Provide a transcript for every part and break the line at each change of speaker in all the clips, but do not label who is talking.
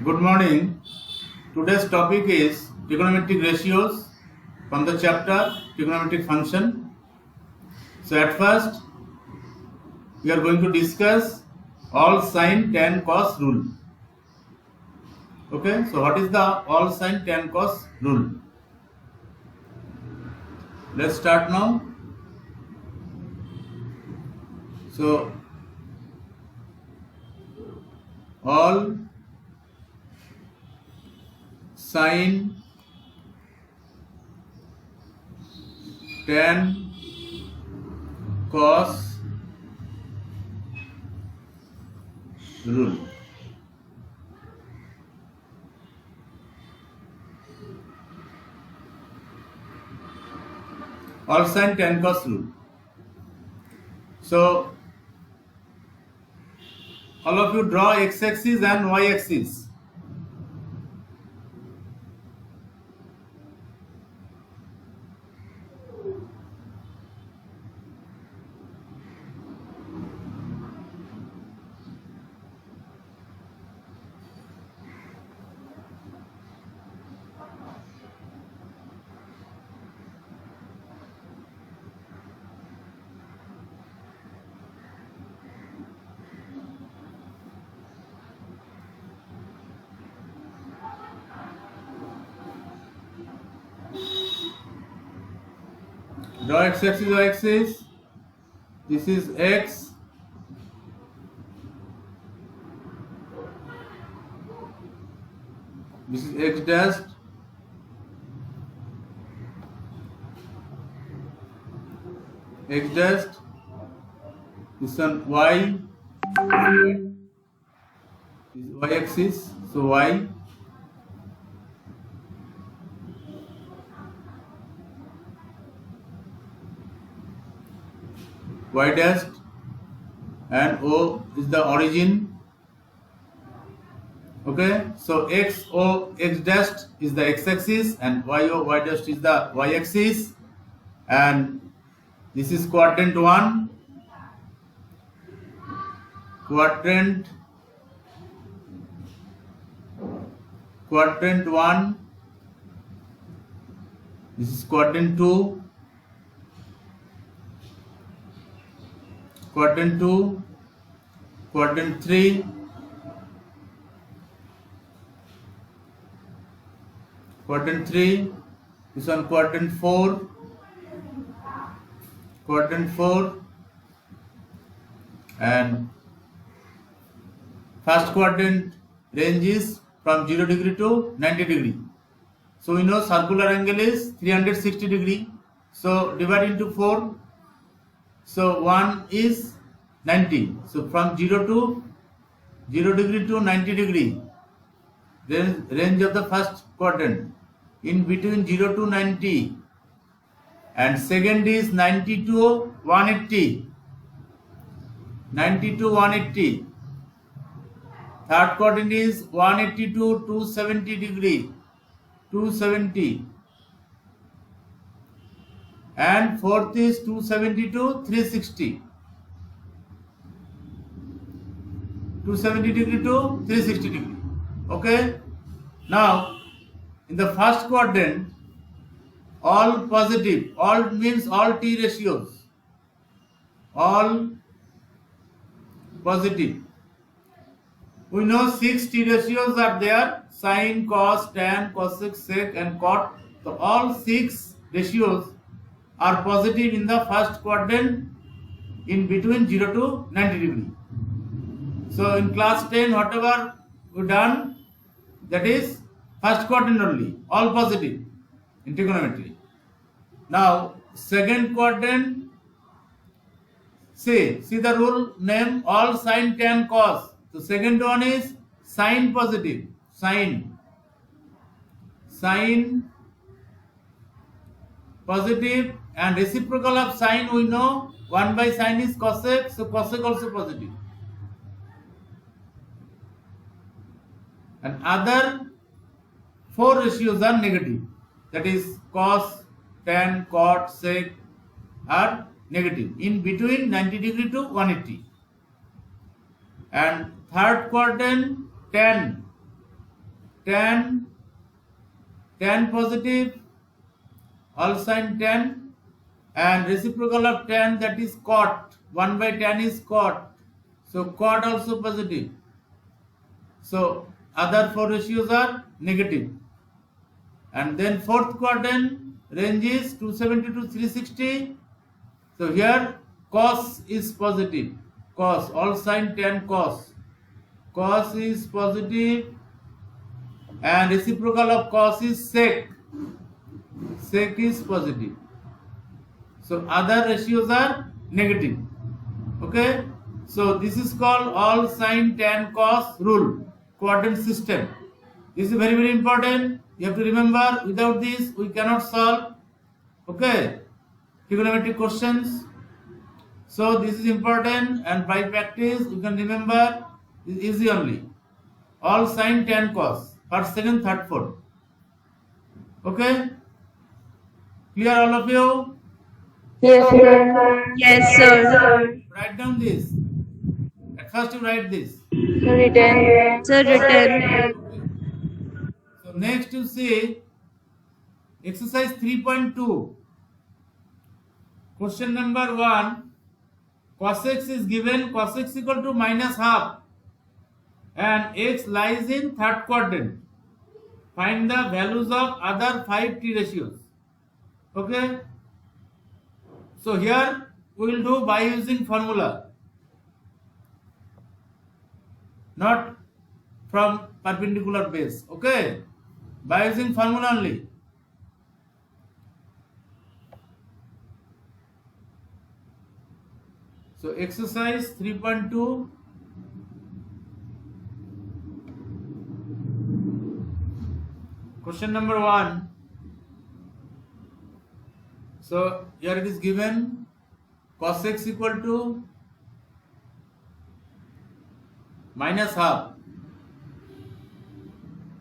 Good morning. Today's topic is trigonometric ratios from the chapter trigonometric function. So at first we are going to discuss all sine tan cos rule. Okay, so what is the all sine tan cos rule? Let's start now. So all sine tan cos rule. All sine tan cos rule. So all of you draw x-axis and y-axis. Draw x-axis, y-axis. This is x. This is x dash. X dash. This one y. This is y-axis. So y. Y dash and O is the origin. Okay, so x dash is the x-axis and y dash is the y-axis, and this is quadrant 1, quadrant 1, this is quadrant 2, quadrant 2, quadrant 3, quadrant 3, this one quadrant 4, and first quadrant range is from 0 degree to 90 degree. So we know circular angle is 360 degree. So divide into 4. So 1 is 90. So from 0 degree to 90 degree, then range of the first quadrant. In between 0 to 90, and second is 90 to 180. 90 to 180. Third quadrant is 180 to 270 degree. 270. And fourth is 270 to 360. 270 degree to 360 degree. Okay. Now, in the first quadrant, all positive. All means all T ratios. All positive. We know 6 T ratios are there: sine, cos, tan, cosec, sec, and cot. So all 6 ratios are positive in the first quadrant in between 0 to 90 degree. So in class 10, whatever we done, that is first quadrant only, all positive in trigonometry. Now second quadrant, see the rule name, all sine tan cos. So second one is sine positive, sine positive, and reciprocal of sine we know 1 by sine is cosec, so cosec also positive. And other 4 ratios are negative, that is cos, tan, cot, sec are negative in between 90 degree to 180. And third quadrant tan tan positive, all sign tan, and reciprocal of tan, that is cot. 1 by tan is cot. So cot also positive. So other four ratios are negative. And then fourth quadrant range is 270 to 360. So here cos is positive. Cos, all sign tan cos. Cos is positive, and reciprocal of cos is sec. Sec is positive. So other ratios are negative. Okay. So this is called all sign tan cos rule, quadrant system. This is very, very important. You have to remember, without this we cannot solve, okay, trigonometric questions. So this is important, and by practice you can remember. It's easy only. All sin tan cos, first, second, third, fourth. Okay? Clear all of you?
Yes, sir.
Yes, sir.
Write down this. At first you write this.
Written.
Sir, written.
So next you see exercise 3.2. Question number 1. Cos x is given. Cos x equal to minus half, and x lies in third quadrant. Find the values of other 5 t ratios. Okay? So here we will do by using formula, not from perpendicular base. Okay? By using formula only. So exercise 3.2. Question number 1. So here it is given cos x equal to minus half,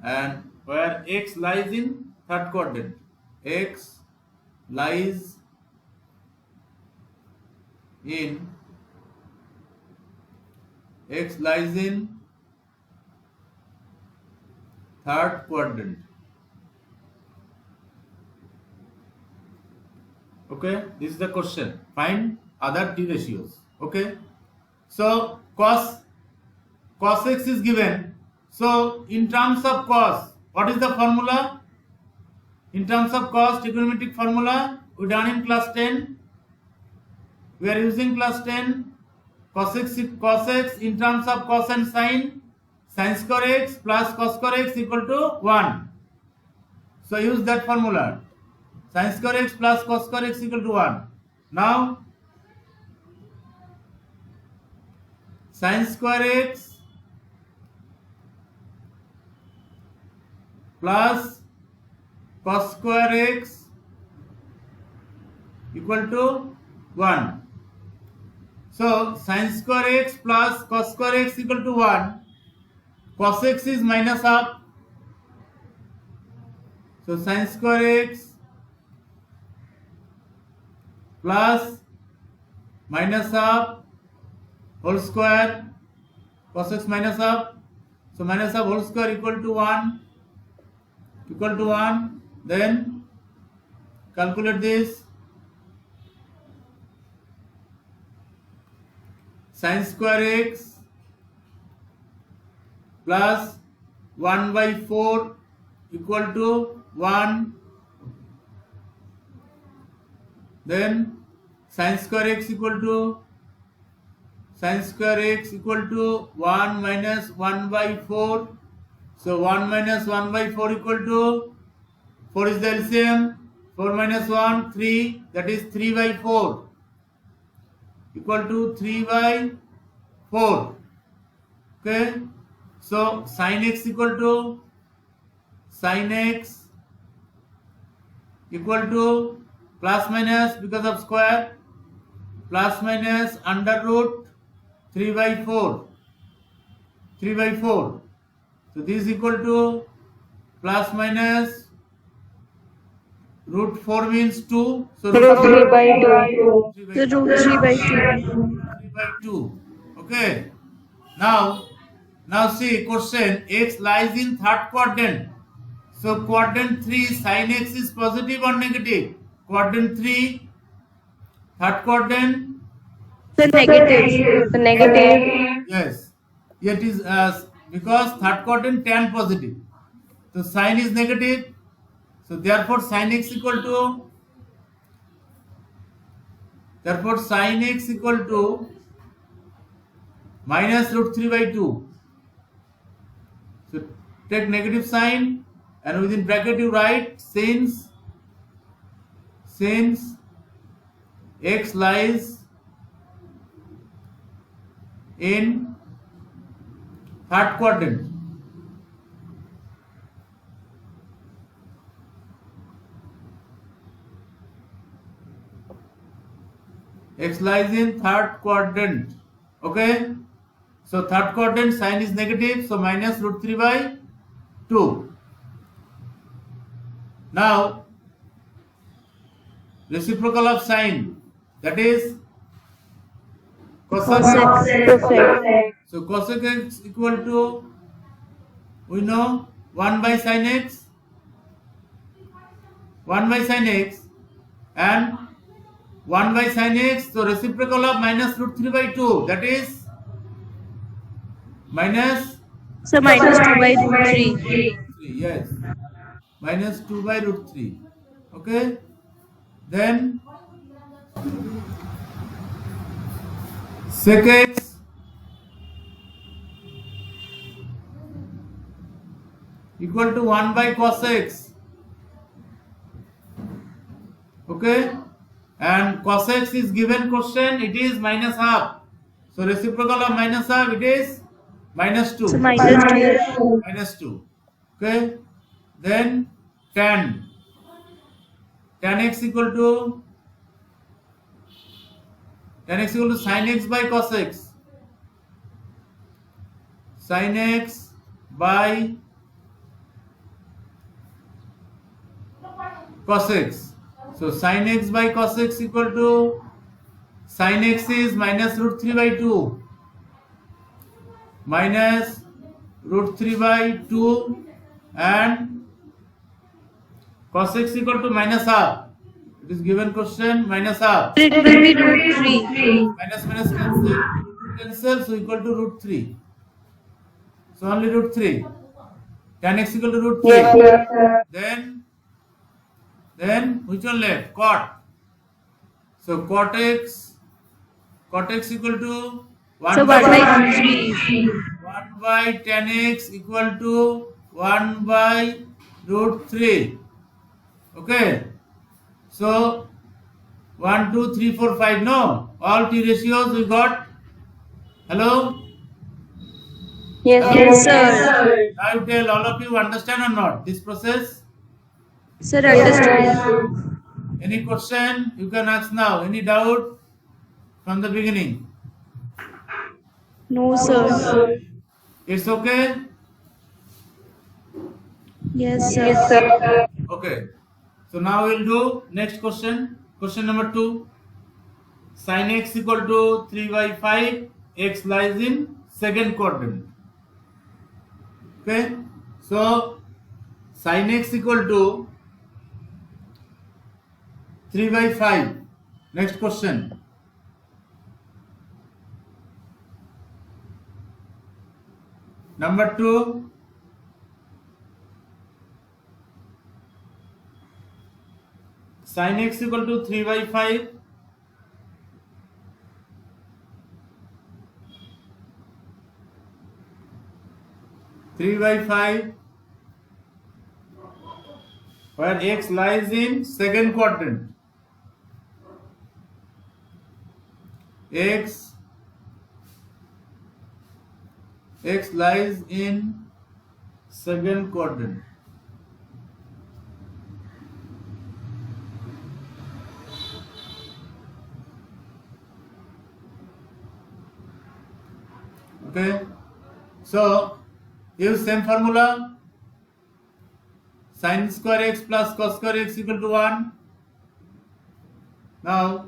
and where x lies in third quadrant. X lies in third quadrant. Okay, this is the question. Find other t ratios. Okay, so cos x is given. So in terms of cos, what is the formula? In terms of cos, trigonometric formula we done in class 10. We are using class 10. Cos x in terms of cos and sin. Sin square x plus cos square x equal to 1. So use that formula. Sin square x plus cos square x equal to 1. Now sin square x plus cos square x equal to 1. So sin square x plus cos square x equal to 1. Cos x is minus half. So sin square x plus minus half whole square, cos x minus half. So minus half whole square equal to 1. Then calculate this. Sin square x plus 1 by 4 equal to 1. Then sin square x equal to 1 minus 1 by 4. So 1 minus 1 by 4 equal to 4 is the LCM. 4 minus 1, 3. That is 3 by 4 equal to 3 by 4. Okay. So sin x equal to plus minus, because of square, plus minus under root 3 by 4. So this is equal to plus minus root 4 means 2. So
Root 3 by 2.
The root 3 by 2.
3 by 2. Okay. Now Now see question, x lies in third quadrant. So quadrant 3 sin x is positive or negative? Quadrant 3, third quadrant,
Sir, negative.
So negative.
yes. It is because third quadrant tan positive. So sin is negative. So therefore sin x equal to minus root 3 by 2. So take negative sign and within bracket you write since x lies in third quadrant. X lies in third quadrant. Okay. So third quadrant sign is negative. So minus root 3 by 2. Now reciprocal of sine, that is cosec.
Cosec.
So cosec x equal to, we know, 1 by sin x, 1 by sin x and 1 by sin x. So reciprocal of minus root 3 by 2, that is minus
So minus 2 by root 3.
3. Yes, minus 2 by root 3. Okay. Then sec x equal to 1 by cos x. Okay. And cos x is given question, it is minus half. So reciprocal of minus half, it is minus 2.
So minus 2.
Minus 2. Okay. Then tan x equal to sin x by cos x. Sin x by cos x. So sin x by cos x equal to, sin x is minus root 3 by 2 minus root 3 by 2 and cos x equal to minus half. It is given question minus half.
It will be root 3.
Minus minus cancel, so equal to root 3. So only root 3. Tan x equal to root 3.
Yes, sir.
Then which one left? Cot. So cot x equal to 1
So 1 by 3.
1 by tan x equal to 1 by root 3. Okay. So 1, 2, 3, 4, 5. No. All t ratios we got. Hello?
Yes,
sir.
Now you tell, all of you understand or not this process?
Sir, understood.
Any question you can ask now. Any doubt from the beginning?
No, sir.
It's okay?
Yes, sir.
Yes, sir.
Okay. So now we'll do next question. Question number 2. Sin x equal to 3 by 5. X lies in second quadrant. Okay. So sin x equal to 3 by 5. Next question. Number 2. Sin x equal to 3 by 5. Where x lies in second quadrant. X lies in second quadrant. Okay. So use same formula. Sin square x plus cos square x equal to 1. Now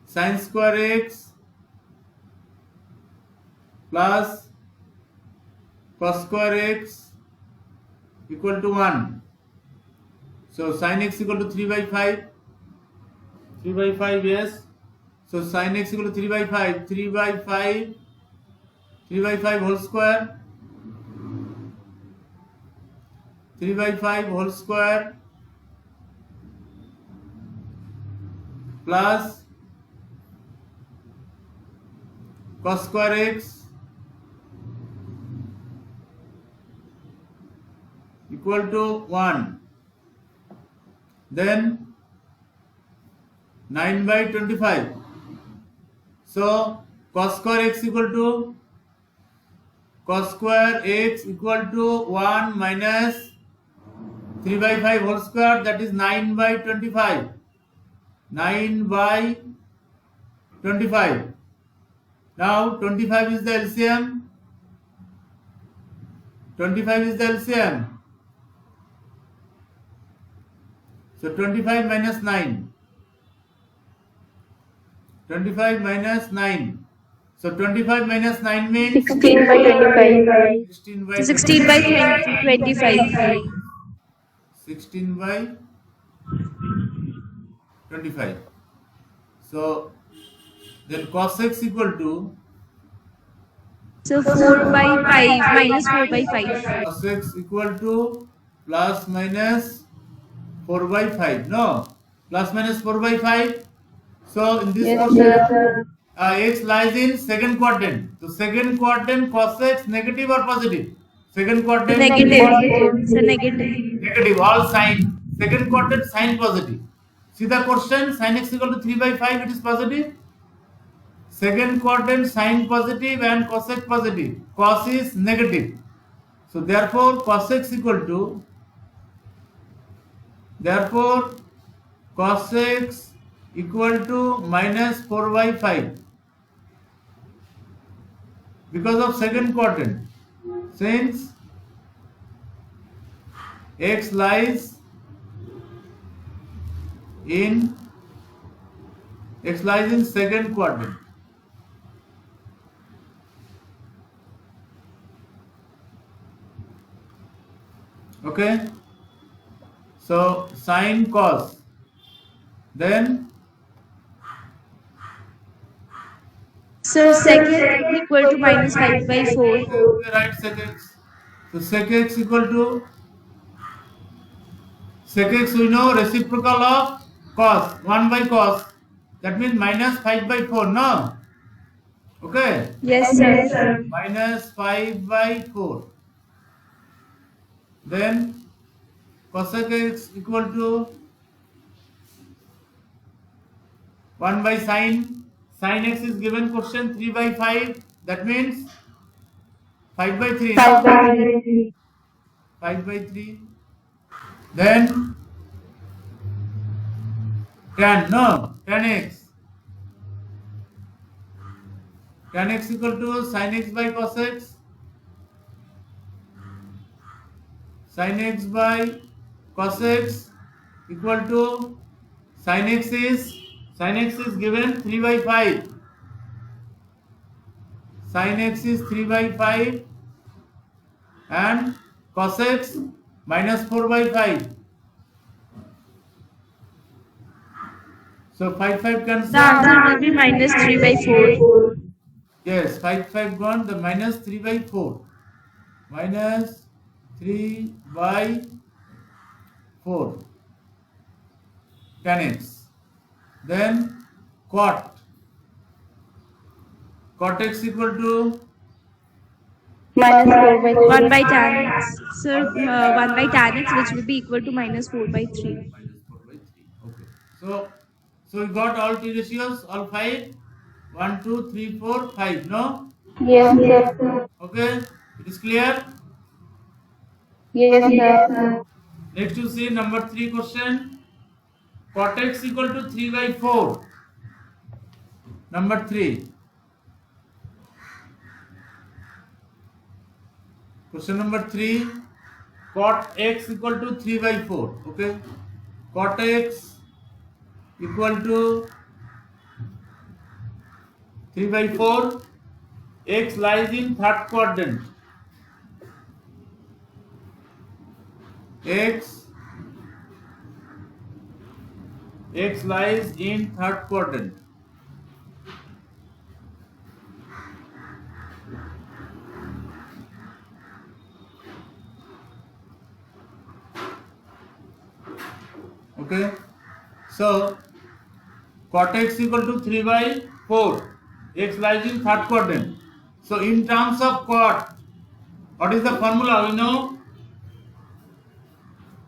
sin square x plus cos square x equal to 1. So sin x equal to 3 by 5. 3 by 5, yes. So sin x equal to 3 by 5. 3 by 5. 3 by 5 whole square. 3 by 5 whole square plus cos square x equal to 1. Then 9 by 25. So cos square x equal to 1 minus 3 by 5 whole square, that is 9 by 25. 9 by 25. Now 25 is the LCM. 25 is the LCM. So 25 minus 9. 25 minus 9. So 25 minus 9 means
16 by 25.
16 by
16 by 25.
16 by 25. So then cos x equal to
So 4 by 5 minus 4 by 5.
cos x equal to plus minus 4 by 5. No, plus minus 4 by 5. So in this
Yes,
question,
sir.
x lies in second quadrant. So second quadrant cos x negative or positive? Second quadrant
Negative. So negative.
negative, all sign. Second quadrant sign positive. See the question, sin x equal to 3 by 5, it is positive. Second quadrant sign positive and cos x positive. Cos is negative. So therefore cos x equal to, therefore cos x equal to minus 4 by 5 because of second quadrant. Since x lies in second quadrant. Okay, so sin cos, then
So second equal to minus 5 by 4.
we write sec x. So sec x equal to, sec x we know reciprocal of cos, 1 by cos, that means minus 5 by 4, no? Okay,
Yes,
Yes,
sir.
sir.
minus 5 by 4. Then cosec x equal to 1 by sin. Sin x is given question 3 by 5. That means 5 by 3.
5 by 3.
5 by 3. Then tan, no, tan x. Tan x equal to sin x by cos x. Sin x by cos x equal to sin x is given 3 by 5. Sin x is 3 by 5 and cos x minus 4 by 5. So 5 cancel.
The answer will be minus 3 by 4.
Yes, 5 gone, the minus 3 by 4. Minus 3 by 4 tan x. Then cot x equal to
Minus 4 by 3.
1 by tan x. So 1 by tan x, which will be equal to minus 4 by 3.
minus 4 by 3. Okay. So we got all t ratios, all 5. 1, 2, 3, 4, 5. No?
Yes, sir.
Okay. It is clear?
Yes, sir.
Next you see number 3 question. Cot x equal to 3 by 4. Number 3. Question number 3. Cot x equal to 3 by 4. Okay. Cot x equal to 3 by 4. X lies in third quadrant. X lies in third quadrant. Okay. So cot x equal to 3 by 4. X lies in third quadrant. So in terms of cot, what is the formula? We know.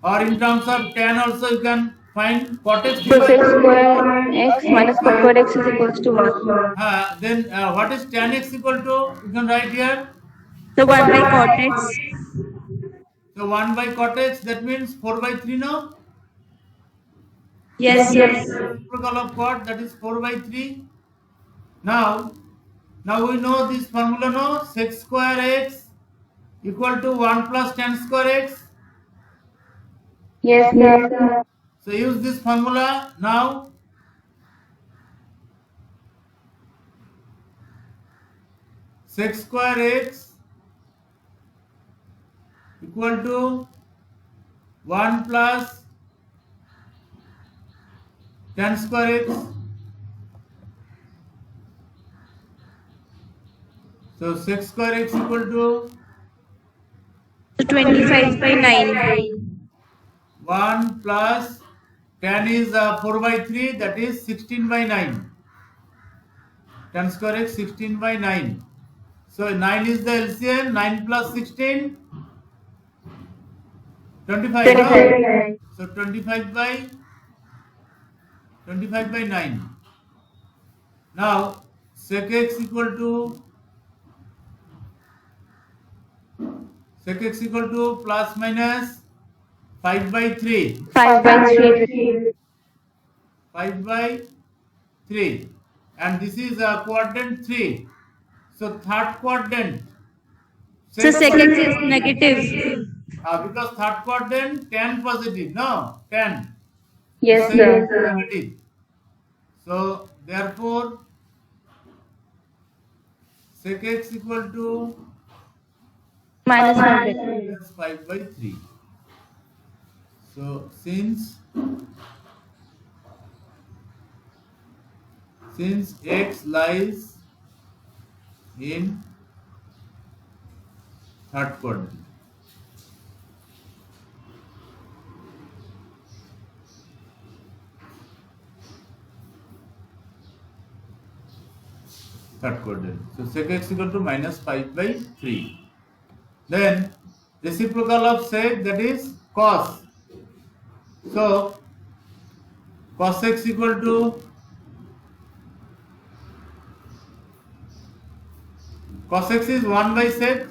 Or in terms of tan also you can find cot x
So
divided.
sec square x minus cot square x is equals to 1.
Then what is tan x equal to? You can write here.
So 1 by cot x.
So 1 by cot x, that means 4 by 3 now.
Yes, sir.
Reciprocal of cot, that is 4 by 3. Now we know this formula, no? Sec square x equal to 1 plus tan square x.
Yes, sir.
So use this formula now. Sec square x equal to 1 plus tan square x. So sec square x equal to
So 25 by 9.
1 plus tan is 4 by 3, that is 16 by 9. Tan square x 16 by 9. So 9 is the LCM, 9 plus 16, 25.
25.
So 25 by 9. Now sec x equal to plus minus 5 by 3.
5 by 3.
5 by 3. And this is quadrant 3. So third quadrant.
So sec x is negative.
Because third quadrant tan positive, no? Tan.
Yes,
Sec
sir.
is negative. So therefore sec x equal to
Minus 5 by 3.
minus 5 by 3. So since x lies in third quadrant, so sec x equal to minus 5 by 3. Then reciprocal of sec, that is cos. So cos x equal to cos x is 1 by sec.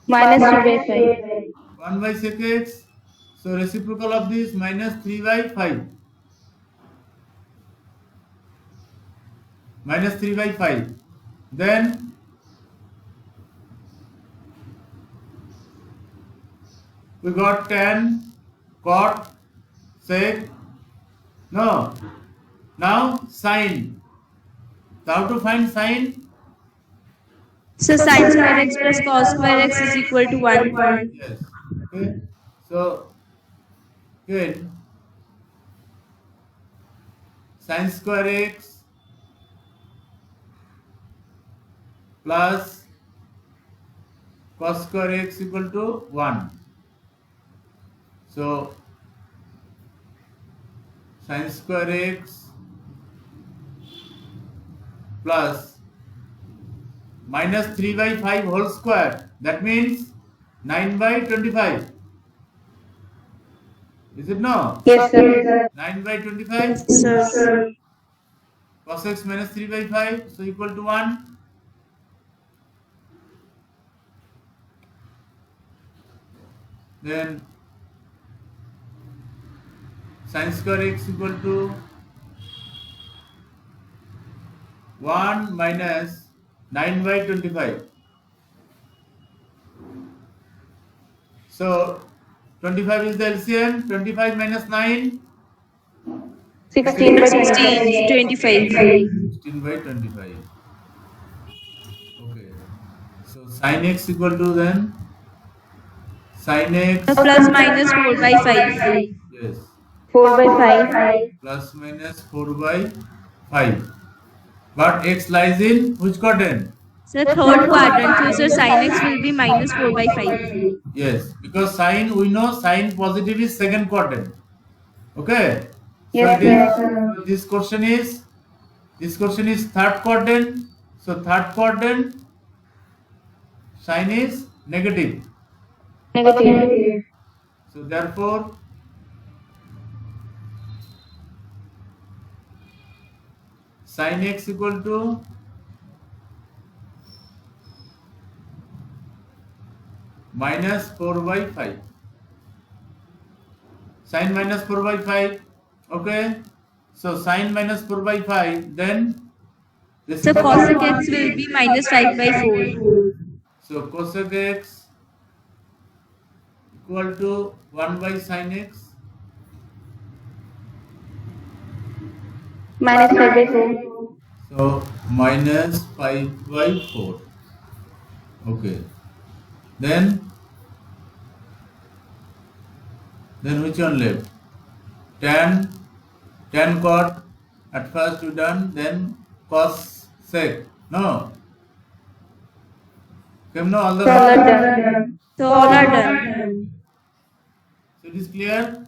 Minus 2 by 5.
1 by sec x. So reciprocal of this minus 3 by 5. Minus 3 by 5. Then we got tan, cot, sec. No. Now sine. So how to find sine?
So sin square x plus cos square x is equal to 1.
Yes. Okay. So again, sin square x plus cos square x equal to 1. So sin square x plus minus 3 by 5 whole square, that means 9 by 25. Is it no?
Yes, sir.
9 by 25.
Yes, sir.
Cos x minus 3 by 5, so equal to 1. Then sin square x equal to 1 minus 9 by 25. So 25 is the LCM, 25 minus 9.
16 by
16, 25.
16 by 25. Okay. So sin x equal to then sin x.
Plus minus 4 by 5.
Yes.
4 by 5.
Plus minus 4 by 5. But x lies in which quadrant?
Sir, third quadrant. So, sir, sin x will be minus 4 by 5.
Yes, because sine, we know sine positive is second quadrant. Okay.
Yes,
so it is,
sir.
so this question is third quadrant. So third quadrant sine is negative.
Negative.
So therefore sin x equal to minus 4 by 5. Sin minus 4 by 5. Okay. So sin minus 4 by 5. Then this
So,
is
cosec x will be minus 5 by 4.
so cosec x equal to 1 by sin x.
Minus 5 by 4.
So minus 5 by 4. Okay. Then which one left? Tan cot. At first we done. Then cos sec. No. Came no all the.
So all are done.
So, all are done.
So it is clear?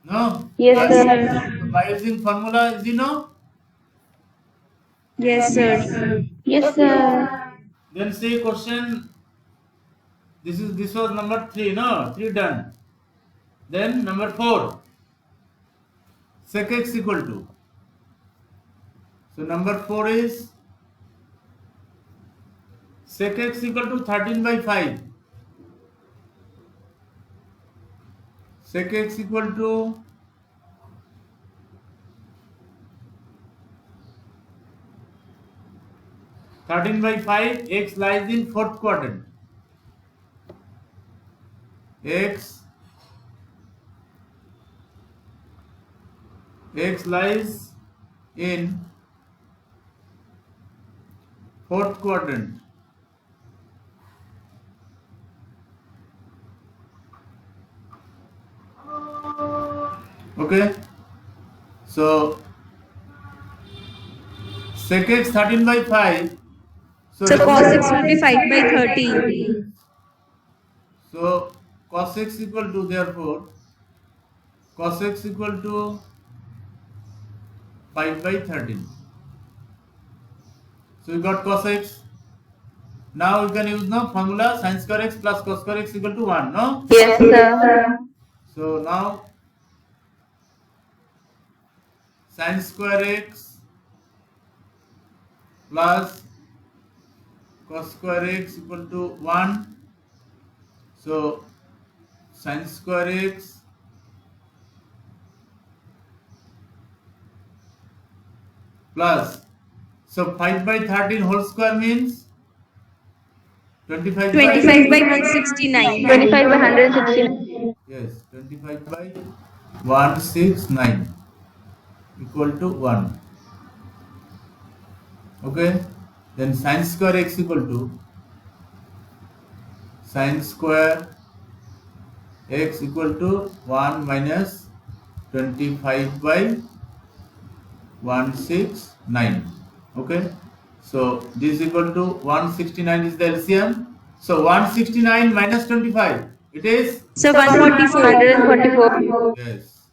No.
Yes,
Yes,
sir.
sir.
By using formula, is it no?
Yes, sir.
Yes, sir.
Then say question. This was number 3, no? 3 done. Then number 4. Sec x equal to. So number 4 is sec x equal to 13 by 5. Sec x equal to 13 by 5. X lies in fourth quadrant. X lies in fourth quadrant. Okay. So sec x 13 by 5.
So, cos x will be 5 by 13.
So cos x equal to, therefore cos x equal to 5 by 13. So we got cos x. Now we can use no formula sin square x plus cos square x equal to 1. No.
Yes, sir.
So now sin square x plus cos square x equal to 1. So sin square x plus, so 5 by 13 whole square means 25
25 by 169.
25 by 116.
Yes, 25 by 169 equal to 1. Okay. Then sin square x equal to sin square x equal to 1 minus 25 by 169. Okay. So this is equal to 169 is the LCM. So 169 minus 25. It is,
So, 144.
144.
yes,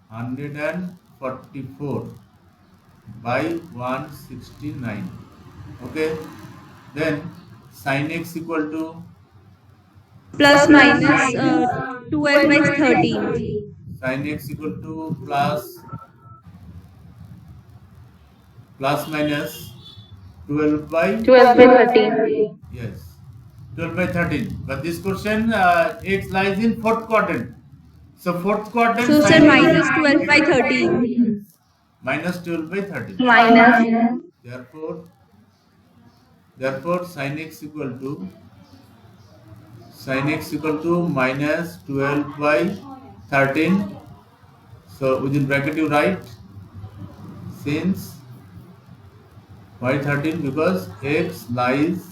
144 by 169. Okay. Then sin x equal to
Plus minus 12 by 13.
sin x equal to plus minus 12 by
12 by 13.
yes, 12 by 13. But this question x lies in fourth quadrant. So fourth quadrant.
So, sir,
sin-
minus 12 by 13.
minus 12 by 13.
Minus.
Therefore sin x equal to minus 12 by 13. So within bracket you write since y13 because x lies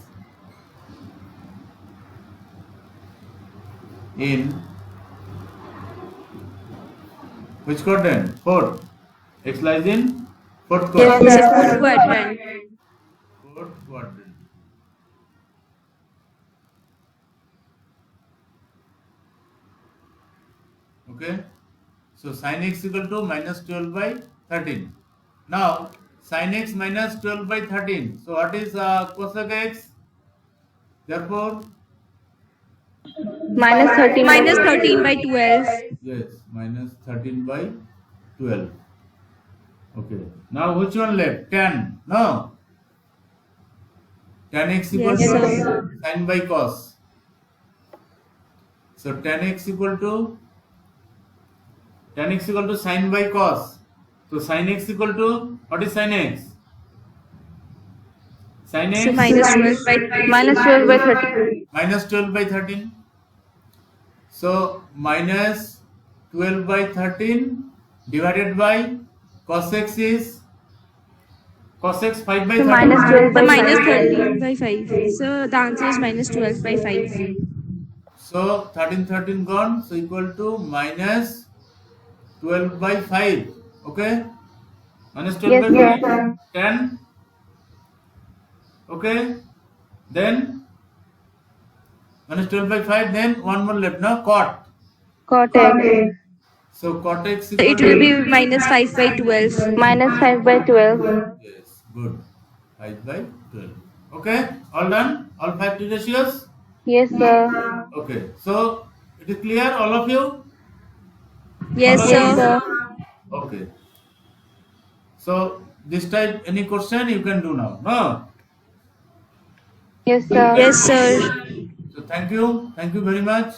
in which quadrant? Fourth. X lies in fourth quadrant.
Yes,
Sir,
sir.
fourth quadrant.
Fourth quadrant. Okay. So sin x equal to minus 12 by 13. Now sin x minus 12 by 13. So what is cosec x? Therefore,
Minus 13 by
Minus
12.
13 by 12.
yes, minus 13 by 12. Okay. Now which one left? Tan. No. Tan x equal
Yes,
to
sir.
sin by cos. So tan x equal to sin by cos. So sin x equal to what is sin x? Sin
So
x
minus 12 by 13.
Minus 12 by 13.
minus 12 by 13. So minus 12 by 13 divided by cos x is cos x 5 by
So
13.
minus 12
So
by
minus
5.
13 by 5. So the answer is minus 12 by 5.
So 13 gone. So equal to minus 12 by 5. Okay. Minus 12
Yes,
by
sir.
5. 10. Okay. Then minus 12 by 5. Then one more left. Now cot.
Cot x.
So cot x
So
equal
it will
to
be minus 5 by 12.
Minus 5 by 12.
yes. Good. 5 by 12. Okay. All done. All 5 to ratios.
Yes, sir.
Okay. So it is clear, all of you?
Yes,
All of
Yes,
you?
sir.
sir.
Okay. So this type any question you can do now. No.
Yes, sir.
Yes, sir.
So thank you. Thank you very much.